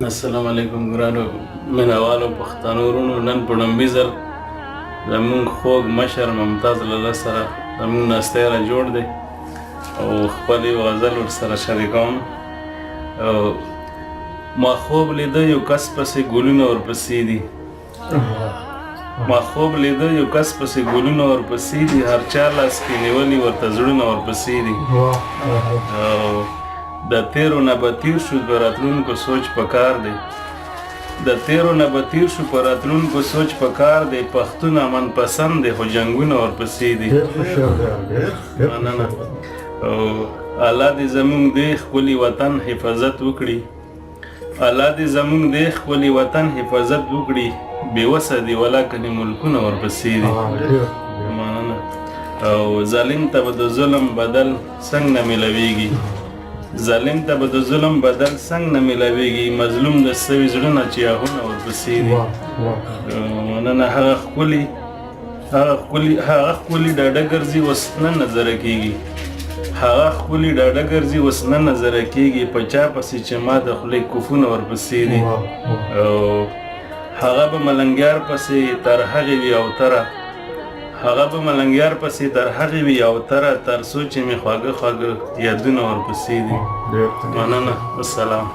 السلام علیکم ګرانو مینوالو پښتنو ورونو. نن په لومړي ځل زموږ خوږ مشر ممتاز له سره زموږ ناستی را جوړ دی او خپل یو غزل ورسره شریکوم. ما خوب لیده یو کس پسې ګلونه ورپسې دي، ما خوب لیده یو کس پسې ګلونه ورپسې دي، هر چا لاس کې نیولي ورته زړونه ورپسې دي. او د تیرو نه به تیر شو په راتلونکو سوچ پکار دی، د تیرو نه به تیر شو په راتلونکو سوچ پکار دی، پښتون امن پسند دی خو جنګونه ورپسې دي. مننه. او الله دې زموږ د ښکلي وطن حفاظت وکړي، الله دې زموږ د ښکلي وطن حفاظت وکړي، بېوسه دي ولاکنې ملکونه ورپسې دي. مننه. او ظالم ته به د ظلم بدل څنګه نه میلاویږي، ظالم ته به د ظلم بدل څنګه نه میلاویږي، مظلوم د سوي زړونه چې آهونه ورپسې دي. مننه. هغه ښکلي ډاډه ګرځي اوس نه نظره کېږي، هغه ښکلي ډاډه ګرځي اوس نه نظره کېږي، په چا پسې چې ما د خولې کفونه ورپسې دي. او هغه به ملنګیار پسې تر هغې وي او تره، هغه به ملنګیار پسې تر هغې وي او تره، تر څو چې مې خواږه خواږه یادونه ورپسې دي. مننه. والسلام.